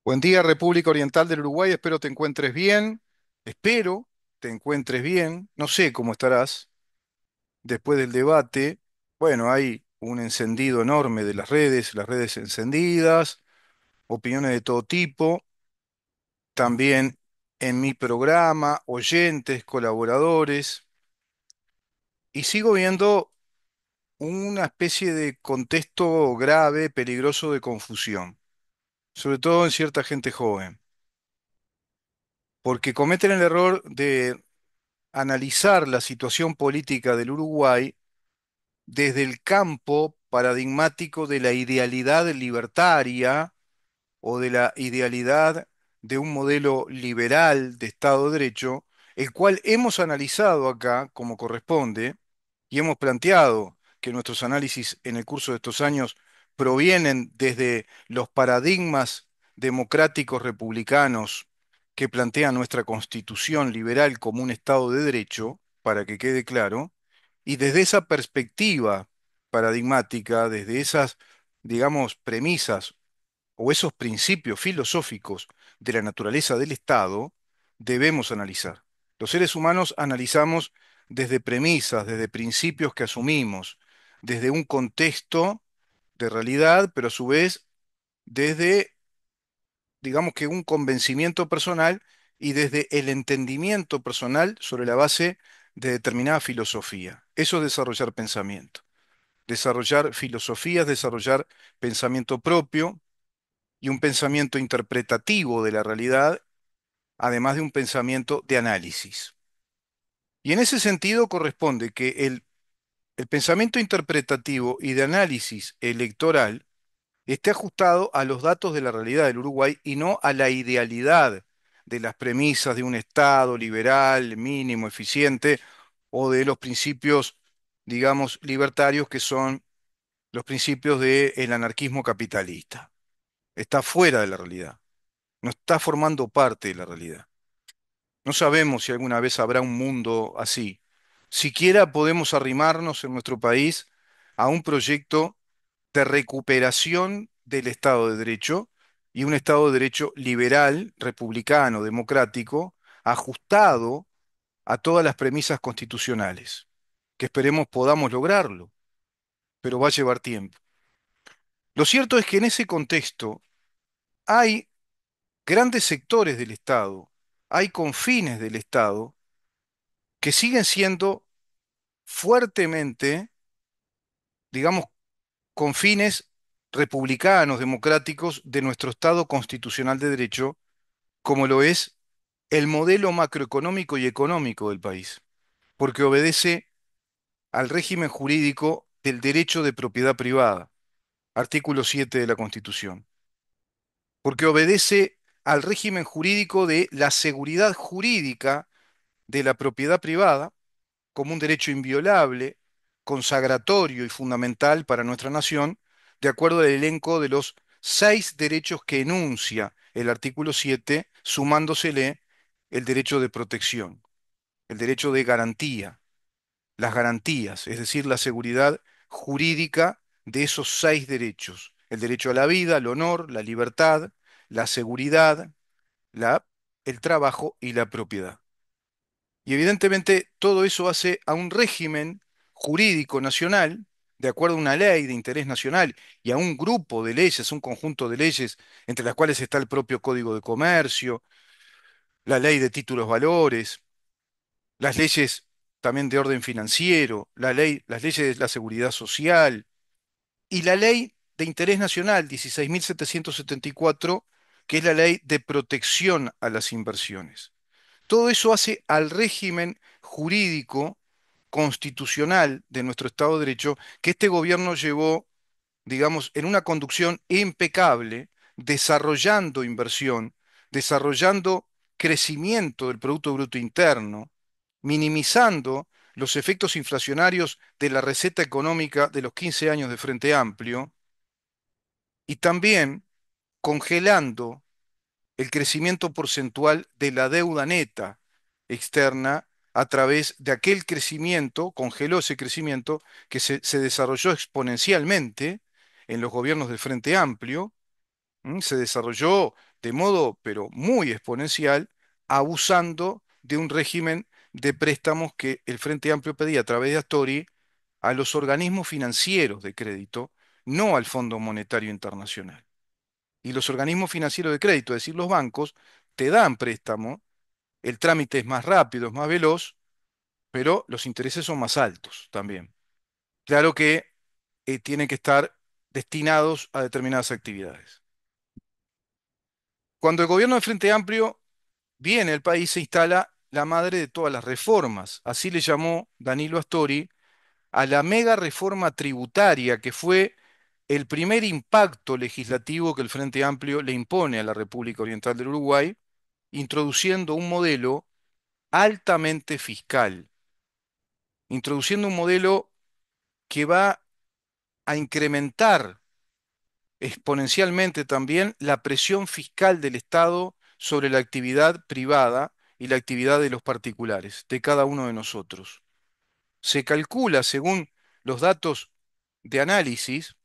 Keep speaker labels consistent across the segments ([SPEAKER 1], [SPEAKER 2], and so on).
[SPEAKER 1] Buen día, República Oriental del Uruguay. Espero te encuentres bien. Espero te encuentres bien. No sé cómo estarás después del debate. Bueno, hay un encendido enorme de las redes encendidas, opiniones de todo tipo. También en mi programa, oyentes, colaboradores. Y sigo viendo una especie de contexto grave, peligroso de confusión, sobre todo en cierta gente joven, porque cometen el error de analizar la situación política del Uruguay desde el campo paradigmático de la idealidad libertaria o de la idealidad de un modelo liberal de Estado de Derecho, el cual hemos analizado acá como corresponde y hemos planteado que nuestros análisis en el curso de estos años provienen desde los paradigmas democráticos republicanos que plantean nuestra constitución liberal como un Estado de Derecho, para que quede claro, y desde esa perspectiva paradigmática, desde esas, digamos, premisas o esos principios filosóficos de la naturaleza del Estado, debemos analizar. Los seres humanos analizamos desde premisas, desde principios que asumimos, desde un contexto de realidad, pero a su vez desde, digamos que un convencimiento personal y desde el entendimiento personal sobre la base de determinada filosofía. Eso es desarrollar pensamiento. Desarrollar filosofías, desarrollar pensamiento propio, y un pensamiento interpretativo de la realidad, además de un pensamiento de análisis. Y en ese sentido corresponde que el pensamiento interpretativo y de análisis electoral esté ajustado a los datos de la realidad del Uruguay y no a la idealidad de las premisas de un Estado liberal, mínimo, eficiente, o de los principios, digamos, libertarios que son los principios del anarquismo capitalista. Está fuera de la realidad. No está formando parte de la realidad. No sabemos si alguna vez habrá un mundo así. Siquiera podemos arrimarnos en nuestro país a un proyecto de recuperación del Estado de Derecho y un Estado de Derecho liberal, republicano, democrático, ajustado a todas las premisas constitucionales, que esperemos podamos lograrlo, pero va a llevar tiempo. Lo cierto es que en ese contexto hay grandes sectores del Estado, hay confines del Estado que siguen siendo fuertemente, digamos, confines republicanos, democráticos de nuestro Estado constitucional de derecho, como lo es el modelo macroeconómico y económico del país, porque obedece al régimen jurídico del derecho de propiedad privada, artículo 7 de la Constitución, porque obedece al régimen jurídico de la seguridad jurídica de la propiedad privada, como un derecho inviolable, consagratorio y fundamental para nuestra nación, de acuerdo al elenco de los 6 derechos que enuncia el artículo 7, sumándosele el derecho de protección, el derecho de garantía, las garantías, es decir, la seguridad jurídica de esos 6 derechos: el derecho a la vida, al honor, la libertad, la seguridad, la, el trabajo y la propiedad. Y evidentemente todo eso hace a un régimen jurídico nacional, de acuerdo a una ley de interés nacional y a un grupo de leyes, un conjunto de leyes, entre las cuales está el propio Código de Comercio, la ley de títulos valores, las leyes también de orden financiero, las leyes de la seguridad social y la ley de interés nacional 16.774, que es la ley de protección a las inversiones. Todo eso hace al régimen jurídico constitucional de nuestro Estado de Derecho que este gobierno llevó, digamos, en una conducción impecable, desarrollando inversión, desarrollando crecimiento del Producto Bruto Interno, minimizando los efectos inflacionarios de la receta económica de los 15 años de Frente Amplio y también congelando el crecimiento porcentual de la deuda neta externa a través de aquel crecimiento, congeló ese crecimiento que se desarrolló exponencialmente en los gobiernos del Frente Amplio. Se desarrolló de modo, pero muy exponencial, abusando de un régimen de préstamos que el Frente Amplio pedía a través de Astori a los organismos financieros de crédito, no al Fondo Monetario Internacional. Y los organismos financieros de crédito, es decir, los bancos, te dan préstamo, el trámite es más rápido, es más veloz, pero los intereses son más altos también. Claro que tienen que estar destinados a determinadas actividades. Cuando el gobierno del Frente Amplio viene al país, se instala la madre de todas las reformas. Así le llamó Danilo Astori a la mega reforma tributaria, que fue el primer impacto legislativo que el Frente Amplio le impone a la República Oriental del Uruguay, introduciendo un modelo altamente fiscal, introduciendo un modelo que va a incrementar exponencialmente también la presión fiscal del Estado sobre la actividad privada y la actividad de los particulares, de cada uno de nosotros. Se calcula, según los datos de análisis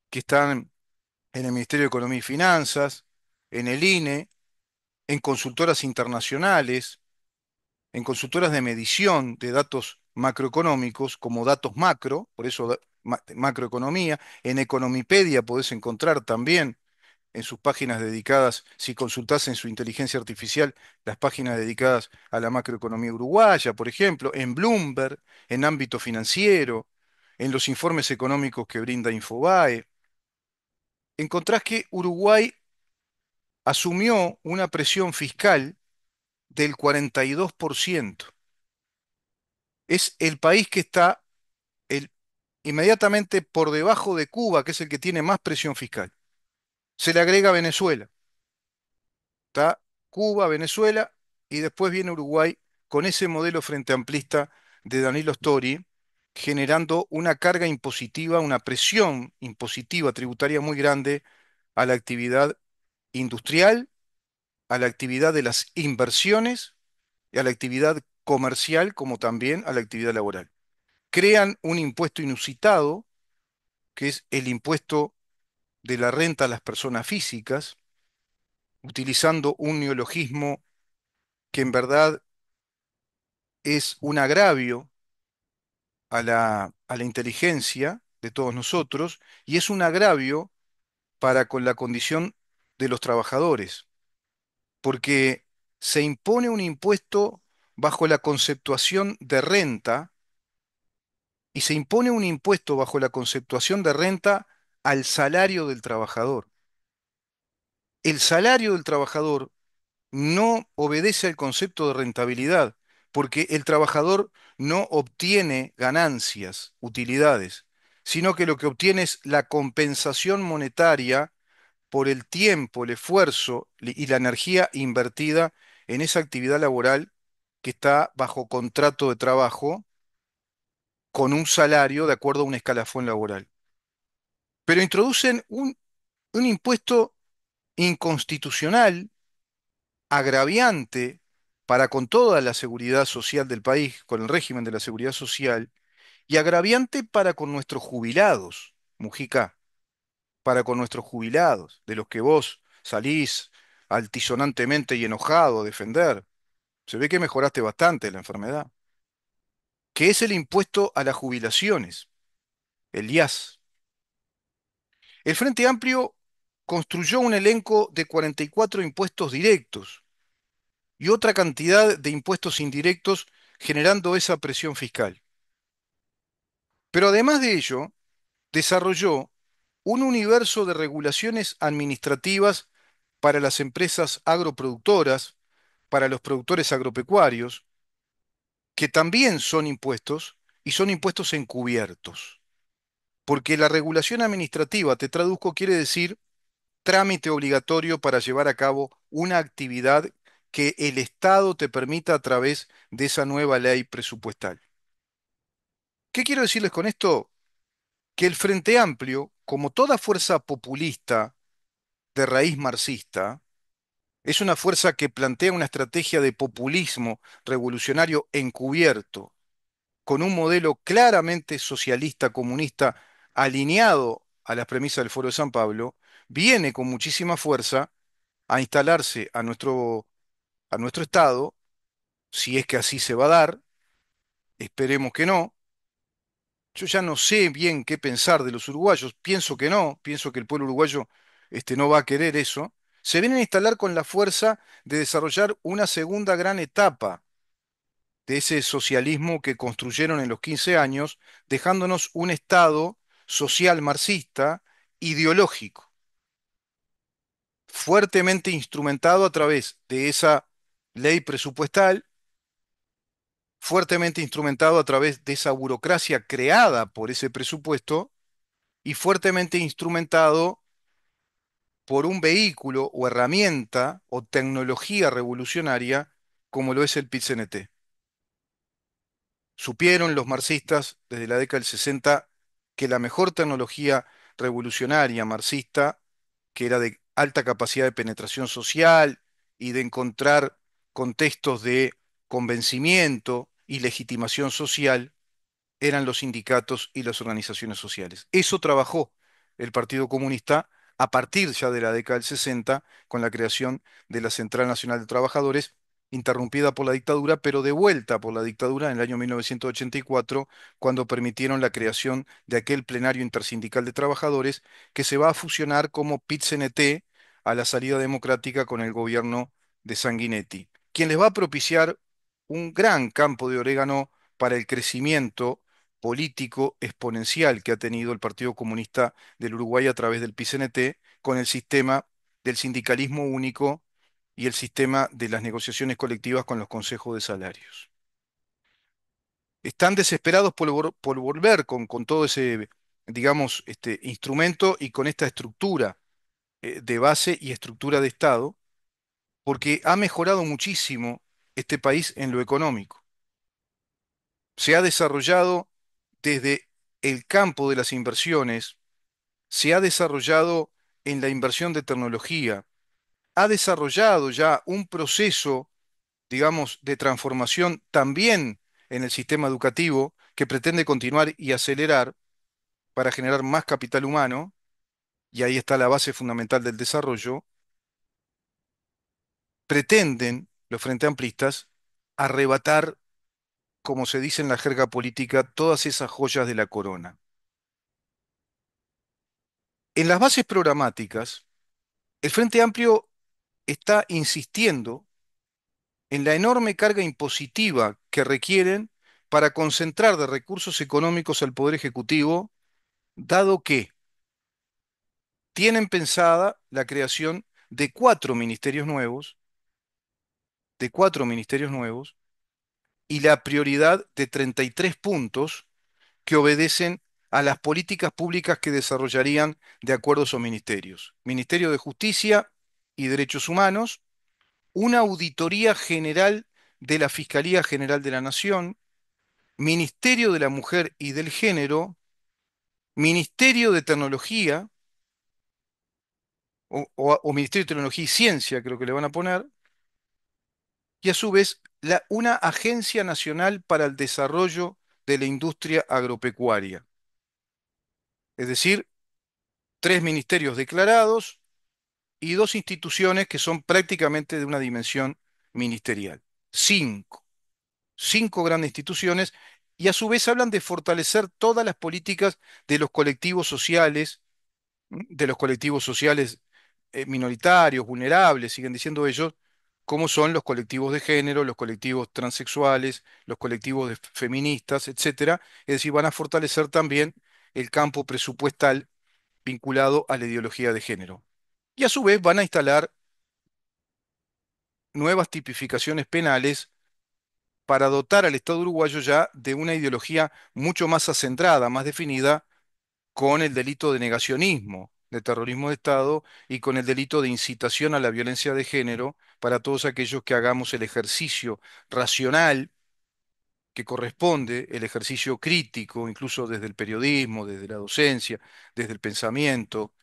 [SPEAKER 1] que están en el Ministerio de Economía y Finanzas, en el INE, en consultoras internacionales, en consultoras de medición de datos macroeconómicos como datos macro, por eso macroeconomía, en Economipedia podés encontrar también en sus páginas dedicadas, si consultás en su inteligencia artificial, las páginas dedicadas a la macroeconomía uruguaya, por ejemplo, en Bloomberg, en ámbito financiero, en los informes económicos que brinda Infobae, encontrás que Uruguay asumió una presión fiscal del 42%. Es el país que está el- inmediatamente por debajo de Cuba, que es el que tiene más presión fiscal. Se le agrega Venezuela. Está Cuba, Venezuela y después viene Uruguay con ese modelo frente amplista de Danilo Stori, generando una carga impositiva, una presión impositiva tributaria muy grande a la actividad industrial, a la actividad de las inversiones y a la actividad comercial, como también a la actividad laboral. Crean un impuesto inusitado, que es el impuesto de la renta a las personas físicas, utilizando un neologismo que en verdad es un agravio a la inteligencia de todos nosotros y es un agravio para con la condición de los trabajadores, porque se impone un impuesto bajo la conceptuación de renta y se impone un impuesto bajo la conceptuación de renta al salario del trabajador. El salario del trabajador no obedece al concepto de rentabilidad, porque el trabajador no obtiene ganancias, utilidades, sino que lo que obtiene es la compensación monetaria por el tiempo, el esfuerzo y la energía invertida en esa actividad laboral que está bajo contrato de trabajo con un salario de acuerdo a un escalafón laboral. Pero introducen un impuesto inconstitucional, agraviante para con toda la seguridad social del país, con el régimen de la seguridad social, y agraviante para con nuestros jubilados, Mujica, para con nuestros jubilados, de los que vos salís altisonantemente y enojado a defender. Se ve que mejoraste bastante la enfermedad, que es el impuesto a las jubilaciones, el IAS. El Frente Amplio construyó un elenco de 44 impuestos directos y otra cantidad de impuestos indirectos generando esa presión fiscal. Pero además de ello, desarrolló un universo de regulaciones administrativas para las empresas agroproductoras, para los productores agropecuarios, que también son impuestos y son impuestos encubiertos. Porque la regulación administrativa, te traduzco, quiere decir trámite obligatorio para llevar a cabo una actividad que el Estado te permita a través de esa nueva ley presupuestal. ¿Qué quiero decirles con esto? Que el Frente Amplio, como toda fuerza populista de raíz marxista, es una fuerza que plantea una estrategia de populismo revolucionario encubierto, con un modelo claramente socialista, comunista, alineado a las premisas del Foro de San Pablo, viene con muchísima fuerza a instalarse a nuestro estado, si es que así se va a dar, esperemos que no. Yo ya no sé bien qué pensar de los uruguayos, pienso que no, pienso que el pueblo uruguayo no va a querer eso. Se vienen a instalar con la fuerza de desarrollar una segunda gran etapa de ese socialismo que construyeron en los 15 años, dejándonos un Estado social marxista, ideológico, fuertemente instrumentado a través de esa ley presupuestal, fuertemente instrumentado a través de esa burocracia creada por ese presupuesto y fuertemente instrumentado por un vehículo o herramienta o tecnología revolucionaria como lo es el PIT-CNT. Supieron los marxistas desde la década del 60 que la mejor tecnología revolucionaria marxista, que era de alta capacidad de penetración social y de encontrar contextos de convencimiento y legitimación social, eran los sindicatos y las organizaciones sociales. Eso trabajó el Partido Comunista a partir ya de la década del 60 con la creación de la Central Nacional de Trabajadores, interrumpida por la dictadura, pero de vuelta por la dictadura en el año 1984, cuando permitieron la creación de aquel plenario intersindical de trabajadores que se va a fusionar como PIT-CNT a la salida democrática con el gobierno de Sanguinetti, quien les va a propiciar un gran campo de orégano para el crecimiento político exponencial que ha tenido el Partido Comunista del Uruguay a través del PCNT con el sistema del sindicalismo único y el sistema de las negociaciones colectivas con los consejos de salarios. Están desesperados por volver con todo ese, digamos, instrumento y con esta estructura de base y estructura de Estado, porque ha mejorado muchísimo este país en lo económico. Se ha desarrollado desde el campo de las inversiones, se ha desarrollado en la inversión de tecnología, ha desarrollado ya un proceso, digamos, de transformación también en el sistema educativo que pretende continuar y acelerar para generar más capital humano, y ahí está la base fundamental del desarrollo. Pretenden los Frente Amplistas arrebatar, como se dice en la jerga política, todas esas joyas de la corona. En las bases programáticas, el Frente Amplio está insistiendo en la enorme carga impositiva que requieren para concentrar de recursos económicos al Poder Ejecutivo, dado que tienen pensada la creación de cuatro ministerios nuevos, y la prioridad de 33 puntos que obedecen a las políticas públicas que desarrollarían de acuerdo a esos ministerios. Ministerio de Justicia y Derechos Humanos, una auditoría general de la Fiscalía General de la Nación, Ministerio de la Mujer y del Género, Ministerio de Tecnología, o Ministerio de Tecnología y Ciencia, creo que le van a poner, y a su vez una Agencia Nacional para el Desarrollo de la Industria Agropecuaria. Es decir, tres ministerios declarados y dos instituciones que son prácticamente de una dimensión ministerial. Cinco. Cinco grandes instituciones, y a su vez hablan de fortalecer todas las políticas de los colectivos sociales, de los colectivos sociales minoritarios, vulnerables, siguen diciendo ellos, como son los colectivos de género, los colectivos transexuales, los colectivos de feministas, etcétera. Es decir, van a fortalecer también el campo presupuestal vinculado a la ideología de género. Y a su vez van a instalar nuevas tipificaciones penales para dotar al Estado uruguayo ya de una ideología mucho más acentrada, más definida, con el delito de negacionismo, de terrorismo de Estado y con el delito de incitación a la violencia de género para todos aquellos que hagamos el ejercicio racional que corresponde, el ejercicio crítico, incluso desde el periodismo, desde la docencia, desde el pensamiento,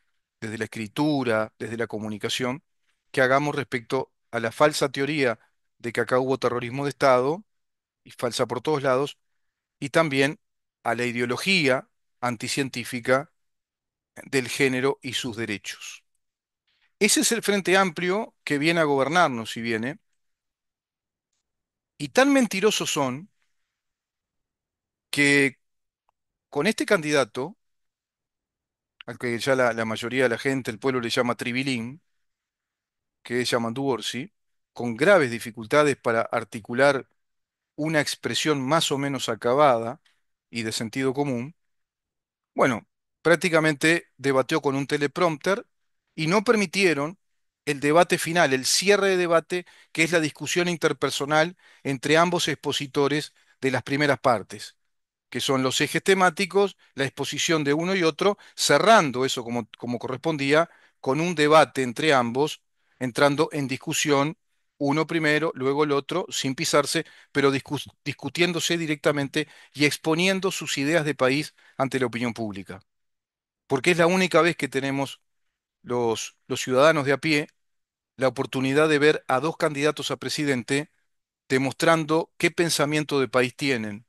[SPEAKER 1] desde la escritura, desde la comunicación, que hagamos respecto a la falsa teoría de que acá hubo terrorismo de Estado, y falsa por todos lados, y también a la ideología anticientífica del género y sus derechos. Ese es el Frente Amplio que viene a gobernarnos, si viene, y tan mentirosos son que con este candidato, al que ya la mayoría de la gente, el pueblo le llama Tribilín, que es Yamandu Orsi, con graves dificultades para articular una expresión más o menos acabada y de sentido común, bueno, prácticamente debatió con un teleprompter y no permitieron el debate final, el cierre de debate, que es la discusión interpersonal entre ambos expositores de las primeras partes, que son los ejes temáticos, la exposición de uno y otro, cerrando eso como correspondía con un debate entre ambos, entrando en discusión, uno primero, luego el otro, sin pisarse, pero discutiéndose directamente y exponiendo sus ideas de país ante la opinión pública. Porque es la única vez que tenemos los ciudadanos de a pie la oportunidad de ver a dos candidatos a presidente demostrando qué pensamiento de país tienen,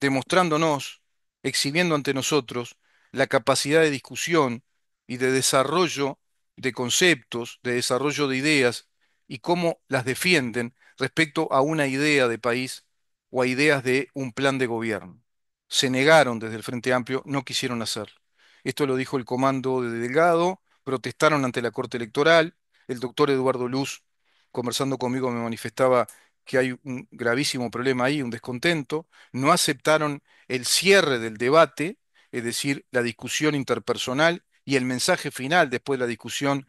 [SPEAKER 1] demostrándonos, exhibiendo ante nosotros la capacidad de discusión y de desarrollo de conceptos, de desarrollo de ideas y cómo las defienden respecto a una idea de país o a ideas de un plan de gobierno. Se negaron desde el Frente Amplio, no quisieron hacerlo. Esto lo dijo el comando de Delgado, protestaron ante la Corte Electoral, el doctor Eduardo Luz, conversando conmigo, me manifestaba que hay un gravísimo problema ahí, un descontento, no aceptaron el cierre del debate, es decir, la discusión interpersonal y el mensaje final después de la discusión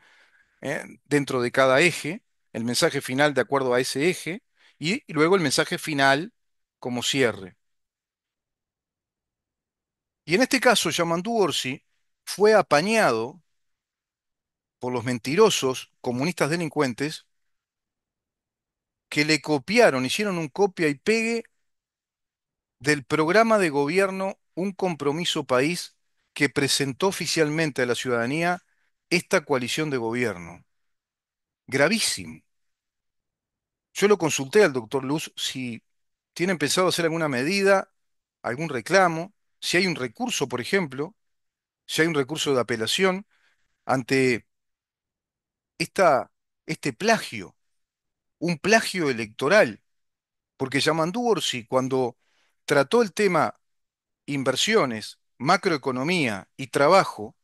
[SPEAKER 1] dentro de cada eje, el mensaje final de acuerdo a ese eje y luego el mensaje final como cierre. Y en este caso, Yamandu Orsi fue apañado por los mentirosos comunistas delincuentes que le copiaron, hicieron un copia y pegue del programa de gobierno Un Compromiso País que presentó oficialmente a la ciudadanía esta coalición de gobierno. Gravísimo. Yo lo consulté al doctor Luz si tienen pensado hacer alguna medida, algún reclamo, si hay un recurso, por ejemplo, si hay un recurso de apelación ante esta, este plagio, un plagio electoral, porque Yamandu Orsi, cuando trató el tema inversiones, macroeconomía y trabajo,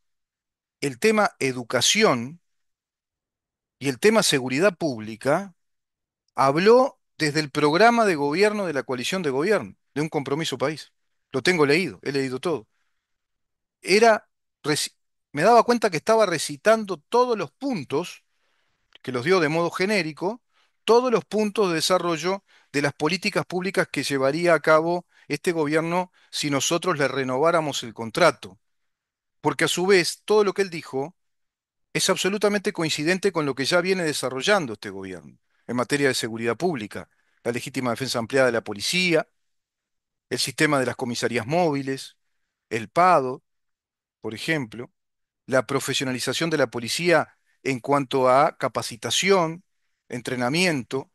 [SPEAKER 1] el tema educación y el tema seguridad pública, habló desde el programa de gobierno de la coalición de gobierno, de un compromiso país. Lo tengo leído, he leído todo. Era, reci- Me daba cuenta que estaba recitando todos los puntos, que los dio de modo genérico, todos los puntos de desarrollo de las políticas públicas que llevaría a cabo este gobierno si nosotros le renováramos el contrato. Porque a su vez, todo lo que él dijo es absolutamente coincidente con lo que ya viene desarrollando este gobierno en materia de seguridad pública, la legítima defensa ampliada de la policía, el sistema de las comisarías móviles, el PADO, por ejemplo, la profesionalización de la policía en cuanto a capacitación, entrenamiento,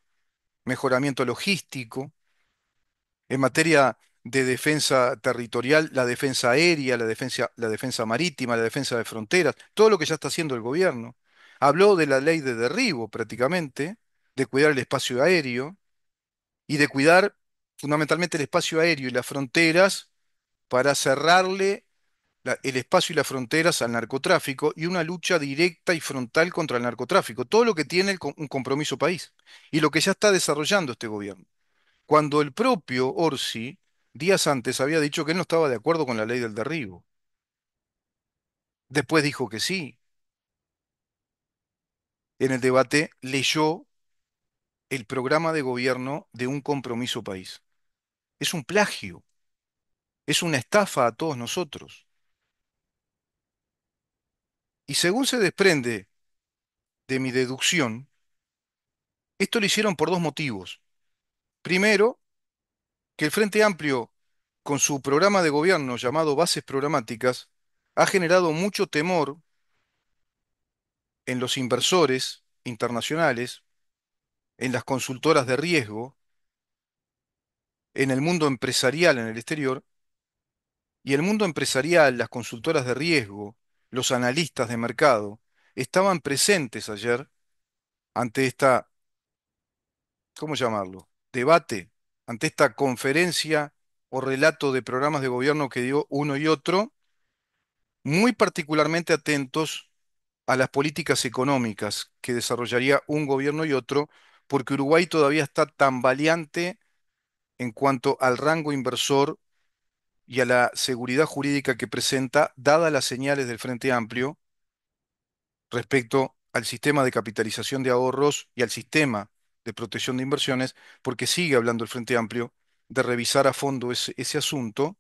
[SPEAKER 1] mejoramiento logístico, en materia de defensa territorial, la defensa aérea, la defensa marítima, la defensa de fronteras, todo lo que ya está haciendo el gobierno. Habló de la ley de derribo prácticamente, de cuidar el espacio aéreo y de cuidar fundamentalmente el espacio aéreo y las fronteras para cerrarle el espacio y las fronteras al narcotráfico y una lucha directa y frontal contra el narcotráfico. Todo lo que tiene un compromiso país y lo que ya está desarrollando este gobierno cuando el propio Orsi, días antes, había dicho que él no estaba de acuerdo con la ley del derribo. Después dijo que sí. En el debate leyó el programa de gobierno de Un Compromiso País. Es un plagio, es una estafa a todos nosotros. Y según se desprende de mi deducción, esto lo hicieron por dos motivos. Primero, que el Frente Amplio, con su programa de gobierno llamado Bases Programáticas, ha generado mucho temor en los inversores internacionales, en las consultoras de riesgo, en el mundo empresarial en el exterior, y el mundo empresarial, las consultoras de riesgo, los analistas de mercado, estaban presentes ayer ante esta, ¿cómo llamarlo? Debate, ante esta conferencia o relato de programas de gobierno que dio uno y otro, muy particularmente atentos a las políticas económicas que desarrollaría un gobierno y otro, porque Uruguay todavía está tambaleante en cuanto al rango inversor y a la seguridad jurídica que presenta, dadas las señales del Frente Amplio respecto al sistema de capitalización de ahorros y al sistema de protección de inversiones, porque sigue hablando el Frente Amplio de revisar a fondo ese asunto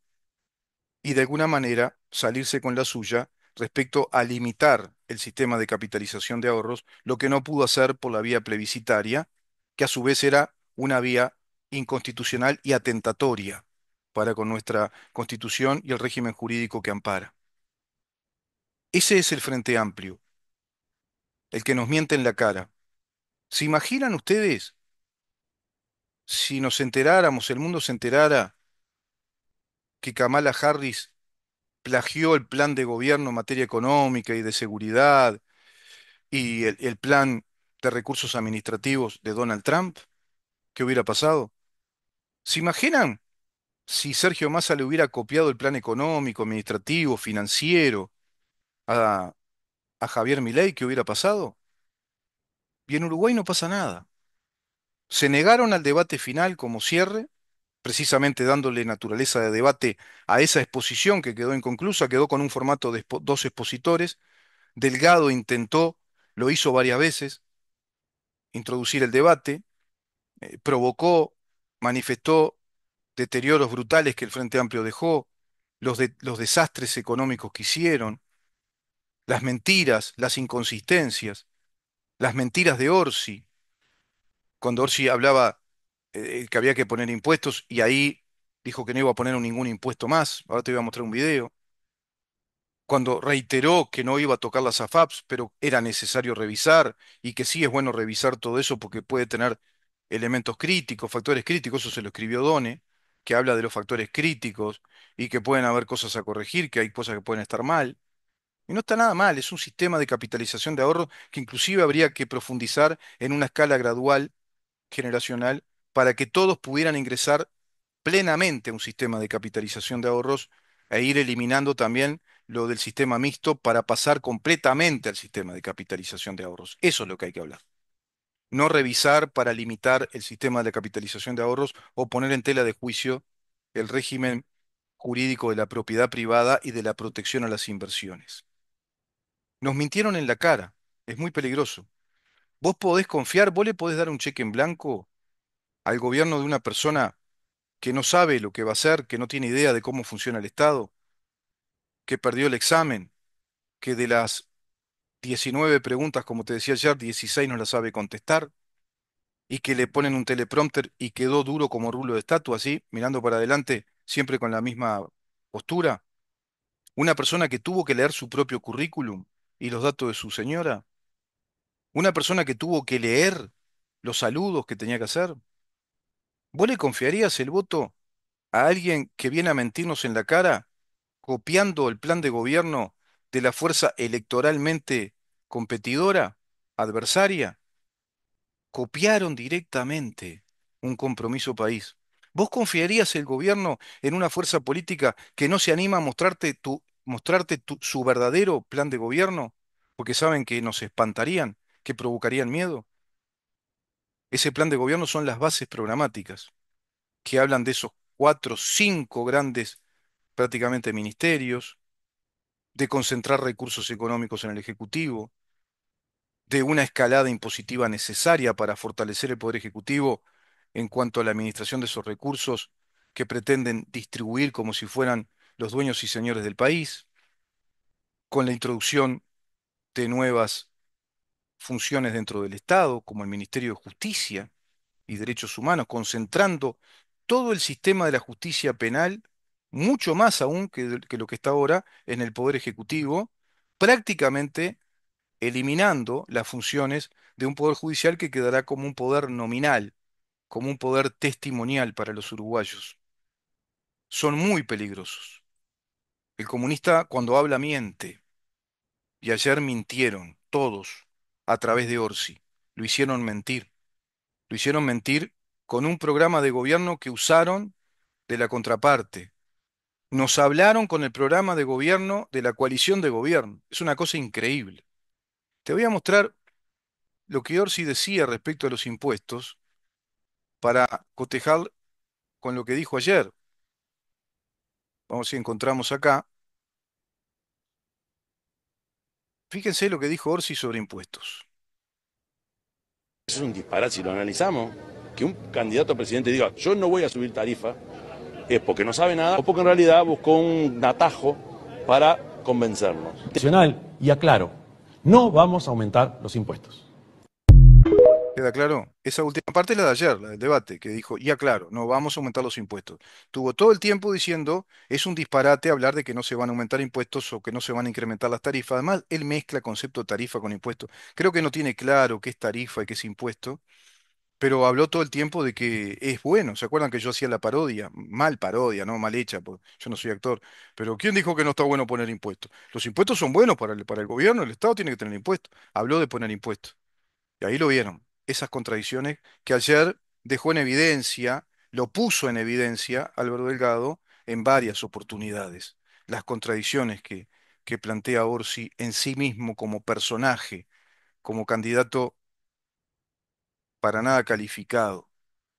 [SPEAKER 1] y de alguna manera salirse con la suya respecto a limitar el sistema de capitalización de ahorros, lo que no pudo hacer por la vía plebiscitaria, que a su vez era una vía inconstitucional y atentatoria para con nuestra Constitución y el régimen jurídico que ampara. Ese es el Frente Amplio, el que nos miente en la cara. ¿Se imaginan ustedes si nos enteráramos, el mundo se enterara que Kamala Harris plagió el plan de gobierno en materia económica y de seguridad y el plan de recursos administrativos de Donald Trump? ¿Qué hubiera pasado? ¿Se imaginan si Sergio Massa le hubiera copiado el plan económico, administrativo, financiero a, a Javier Milei? ¿Qué hubiera pasado? Y en Uruguay no pasa nada. Se negaron al debate final como cierre, precisamente dándole naturaleza de debate a esa exposición que quedó inconclusa, quedó con un formato de dos expositores. Delgado intentó, lo hizo varias veces, introducir el debate, provocó, manifestó deterioros brutales que el Frente Amplio dejó, los desastres económicos que hicieron, las mentiras, las inconsistencias, las mentiras de Orsi, cuando Orsi hablaba que había que poner impuestos y ahí dijo que no iba a poner ningún impuesto más. Ahora te voy a mostrar un video. Cuando reiteró que no iba a tocar las AFAPs, pero era necesario revisar y que sí es bueno revisar todo eso porque puede tener elementos críticos, factores críticos, eso se lo escribió Done, que habla de los factores críticos y que pueden haber cosas a corregir, que hay cosas que pueden estar mal. Y no está nada mal, es un sistema de capitalización de ahorro que inclusive habría que profundizar en una escala gradual generacional para que todos pudieran ingresar plenamente a un sistema de capitalización de ahorros e ir eliminando también lo del sistema mixto para pasar completamente al sistema de capitalización de ahorros. Eso es lo que hay que hablar. No revisar para limitar el sistema de capitalización de ahorros o poner en tela de juicio el régimen jurídico de la propiedad privada y de la protección a las inversiones. Nos mintieron en la cara. Es muy peligroso. Vos podés confiar, vos le podés dar un cheque en blanco al gobierno de una persona que no sabe lo que va a hacer, que no tiene idea de cómo funciona el Estado, que perdió el examen, que de las 19 preguntas, como te decía ayer, 16 no las sabe contestar, y que le ponen un teleprompter y quedó duro como rulo de estatua, así, mirando para adelante, siempre con la misma postura. Una persona que tuvo que leer su propio currículum y los datos de su señora. Una persona que tuvo que leer los saludos que tenía que hacer. ¿Vos le confiarías el voto a alguien que viene a mentirnos en la cara, copiando el plan de gobierno de la fuerza electoralmente competidora, adversaria? Copiaron directamente un compromiso país. ¿Vos confiarías el gobierno en una fuerza política que no se anima a su verdadero plan de gobierno? Porque saben que nos espantarían, que provocarían miedo. Ese plan de gobierno son las bases programáticas, que hablan de esos cuatro, cinco grandes prácticamente ministerios, de concentrar recursos económicos en el Ejecutivo, de una escalada impositiva necesaria para fortalecer el Poder Ejecutivo en cuanto a la administración de esos recursos que pretenden distribuir como si fueran los dueños y señores del país, con la introducción de nuevas funciones dentro del Estado, como el Ministerio de Justicia y Derechos Humanos, concentrando todo el sistema de la justicia penal, mucho más aún que lo que está ahora en el Poder Ejecutivo, prácticamente eliminando las funciones de un poder judicial que quedará como un poder nominal, como un poder testimonial para los uruguayos. Son muy peligrosos. El comunista cuando habla miente, y ayer mintieron. todos, a través de Orsi. Lo hicieron mentir. Lo hicieron mentir con un programa de gobierno que usaron de la contraparte. Nos hablaron con el programa de gobierno de la coalición de gobierno. Es una cosa increíble. Te voy a mostrar lo que Orsi decía respecto a los impuestos para cotejar con lo que dijo ayer. Vamos a ver si encontramos acá. Fíjense lo que dijo Orsi sobre impuestos.
[SPEAKER 2] Eso es un disparate si lo analizamos. Que un candidato a presidente diga, yo no voy a subir tarifa, es porque no sabe nada o porque en realidad buscó un atajo para convencernos.
[SPEAKER 3] Y aclaro, no vamos a aumentar los impuestos.
[SPEAKER 1] ¿Queda claro? Esa última parte es la de ayer, la del debate, que dijo, ya claro, no vamos a aumentar los impuestos. Tuvo todo el tiempo diciendo, es un disparate hablar de que no se van a aumentar impuestos o que no se van a incrementar las tarifas. Además, él mezcla concepto de tarifa con impuesto. Creo que no tiene claro qué es tarifa y qué es impuesto, pero habló todo el tiempo de que es bueno. ¿Se acuerdan que yo hacía la parodia? Mal parodia, ¿no? Mal hecha, porque yo no soy actor. Pero ¿quién dijo que no está bueno poner impuestos? Los impuestos son buenos para el gobierno, el Estado tiene que tener impuestos. Habló de poner impuestos. Y ahí lo vieron, esas contradicciones que ayer dejó en evidencia, lo puso en evidencia Álvaro Delgado en varias oportunidades. Las contradicciones que plantea Orsi en sí mismo como personaje, como candidato para nada calificado,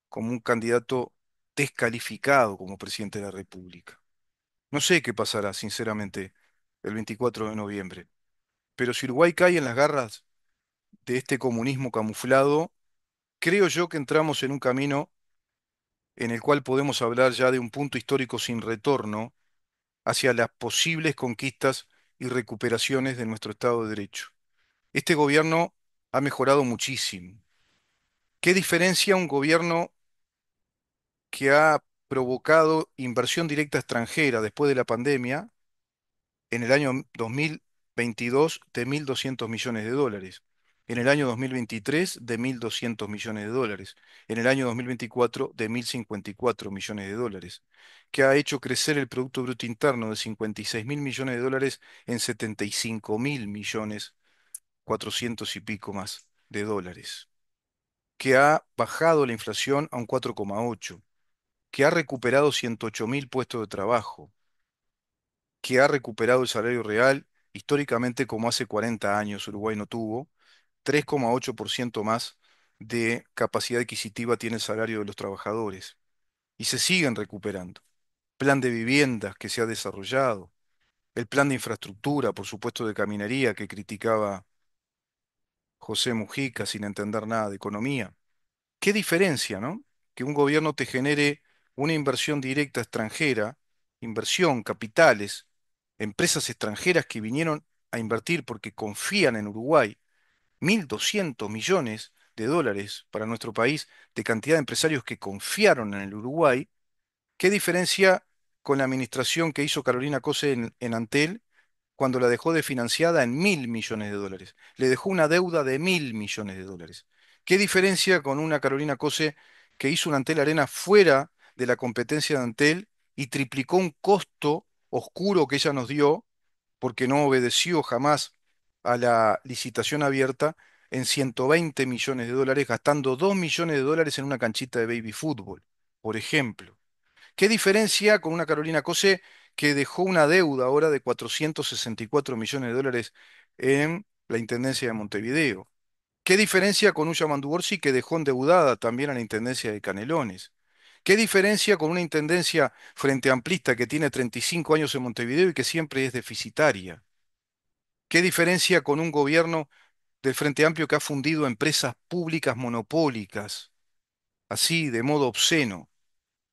[SPEAKER 1] como un candidato descalificado como presidente de la República. No sé qué pasará, sinceramente, el 24 de noviembre, pero si Uruguay cae en las garras de este comunismo camuflado, creo yo que entramos en un camino en el cual podemos hablar ya de un punto histórico sin retorno hacia las posibles conquistas y recuperaciones de nuestro Estado de Derecho. Este gobierno ha mejorado muchísimo. ¿Qué diferencia un gobierno que ha provocado inversión directa extranjera después de la pandemia en el año 2022 de 1.200 millones de dólares, en el año 2023 de 1.200 millones de dólares, en el año 2024 de 1.054 millones de dólares, que ha hecho crecer el Producto Bruto Interno de 56.000 millones de dólares en 75.000 millones, 400 y pico más de dólares, que ha bajado la inflación a un 4,8, que ha recuperado 108.000 puestos de trabajo, que ha recuperado el salario real, históricamente como hace 40 años Uruguay no tuvo, 3,8% más de capacidad adquisitiva tiene el salario de los trabajadores, y se siguen recuperando. Plan de viviendas que se ha desarrollado, el plan de infraestructura, por supuesto, de caminería que criticaba José Mujica sin entender nada de economía. ¿Qué diferencia, no? Que un gobierno te genere una inversión directa extranjera, inversión, capitales, empresas extranjeras que vinieron a invertir porque confían en Uruguay, 1.200 millones de dólares para nuestro país, de cantidad de empresarios que confiaron en el Uruguay. ¿Qué diferencia con la administración que hizo Carolina Cose en Antel cuando la dejó desfinanciada en 1.000 millones de dólares? Le dejó una deuda de 1.000 millones de dólares. ¿Qué diferencia con una Carolina Cose que hizo una Antel Arena fuera de la competencia de Antel y triplicó un costo oscuro que ella nos dio porque no obedeció jamás a la licitación abierta en 120 millones de dólares, gastando 2 millones de dólares en una canchita de baby fútbol, por ejemplo? ¿Qué diferencia con una Carolina Cose que dejó una deuda ahora de 464 millones de dólares en la Intendencia de Montevideo? ¿Qué diferencia con un Yamandu Orsi que dejó endeudada también a la Intendencia de Canelones? ¿Qué diferencia con una Intendencia Frente Amplista que tiene 35 años en Montevideo y que siempre es deficitaria? ¿Qué diferencia con un gobierno del Frente Amplio que ha fundido empresas públicas monopólicas, así de modo obsceno?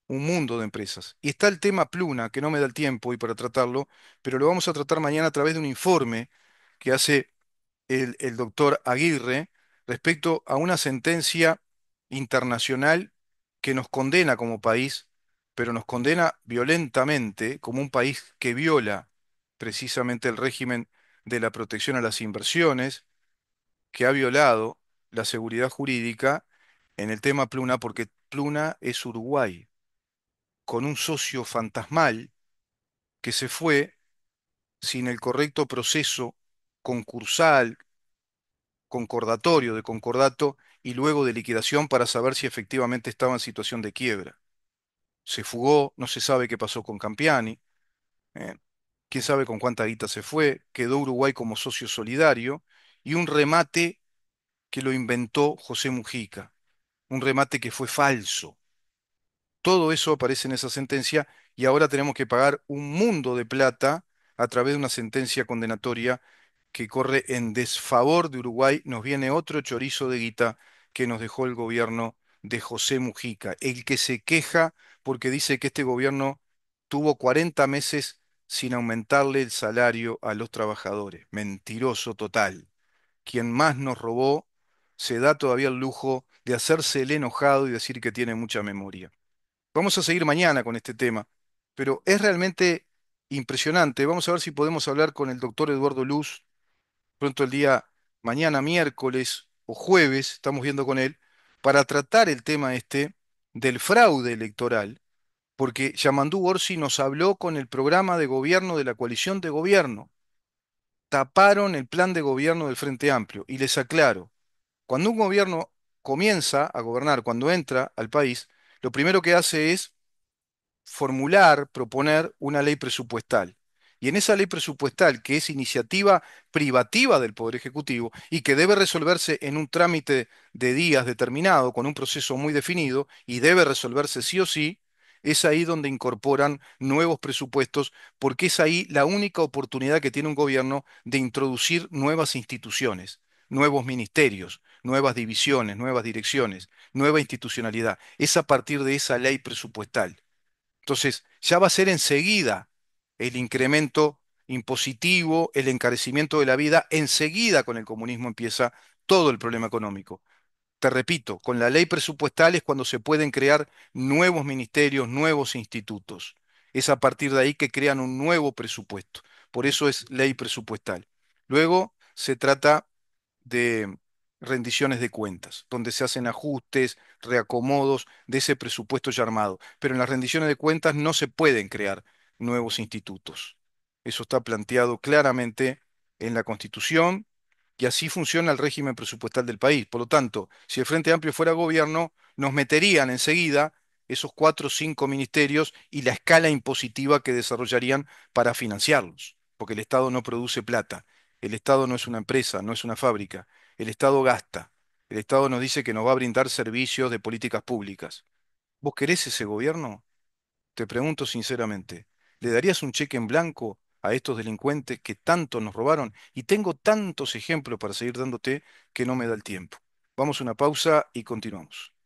[SPEAKER 1] Un mundo de empresas. Y está el tema Pluna, que no me da el tiempo hoy para tratarlo, pero lo vamos a tratar mañana a través de un informe que hace el doctor Aguirre respecto a una sentencia internacional que nos condena como país, pero nos condena violentamente como un país que viola precisamente el régimen de la protección a las inversiones, que ha violado la seguridad jurídica en el tema Pluna, porque Pluna es Uruguay con un socio fantasmal que se fue sin el correcto proceso concursal concordatorio, de concordato y luego de liquidación para saber si efectivamente estaba en situación de quiebra. Se fugó, no se sabe qué pasó con Campiani, eh, quién sabe con cuánta guita se fue, quedó Uruguay como socio solidario y un remate que lo inventó José Mujica, un remate que fue falso. Todo eso aparece en esa sentencia y ahora tenemos que pagar un mundo de plata a través de una sentencia condenatoria que corre en desfavor de Uruguay. Nos viene otro chorizo de guita que nos dejó el gobierno de José Mujica, el que se queja porque dice que este gobierno tuvo 40 meses sin aumentarle el salario a los trabajadores. Mentiroso total. Quien más nos robó se da todavía el lujo de hacerse el enojado y decir que tiene mucha memoria. Vamos a seguir mañana con este tema, pero es realmente impresionante. Vamos a ver si podemos hablar con el doctor Eduardo Luz pronto el día mañana, miércoles o jueves, estamos viendo con él, para tratar el tema este del fraude electoral, porque Yamandú Orsi nos habló con el programa de gobierno de la coalición de gobierno, taparon el plan de gobierno del Frente Amplio, y les aclaro, cuando un gobierno comienza a gobernar, cuando entra al país, lo primero que hace es formular, proponer una ley presupuestal. Y en esa ley presupuestal, que es iniciativa privativa del Poder Ejecutivo y que debe resolverse en un trámite de días determinado, con un proceso muy definido, y debe resolverse sí o sí, es ahí donde incorporan nuevos presupuestos, porque es ahí la única oportunidad que tiene un gobierno de introducir nuevas instituciones, nuevos ministerios, nuevas divisiones, nuevas direcciones, nueva institucionalidad. Es a partir de esa ley presupuestal. Entonces, ya va a ser enseguida el incremento impositivo, el encarecimiento de la vida, enseguida con el comunismo empieza todo el problema económico. Te repito, con la ley presupuestal es cuando se pueden crear nuevos ministerios, nuevos institutos. Es a partir de ahí que crean un nuevo presupuesto. Por eso es ley presupuestal. Luego se trata de rendiciones de cuentas, donde se hacen ajustes, reacomodos de ese presupuesto ya armado. Pero en las rendiciones de cuentas no se pueden crear nuevos institutos. Eso está planteado claramente en la Constitución y así funciona el régimen presupuestal del país. Por lo tanto, si el Frente Amplio fuera gobierno, nos meterían enseguida esos 4 o 5 ministerios y la escala impositiva que desarrollarían para financiarlos, porque el Estado no produce plata. El Estado no es una empresa, no es una fábrica. El Estado gasta. El Estado nos dice que nos va a brindar servicios de políticas públicas. ¿Vos querés ese gobierno? Te pregunto sinceramente, ¿le darías un cheque en blanco a estos delincuentes que tanto nos robaron? Y tengo tantos ejemplos para seguir dándote que no me da el tiempo. Vamos a una pausa y continuamos.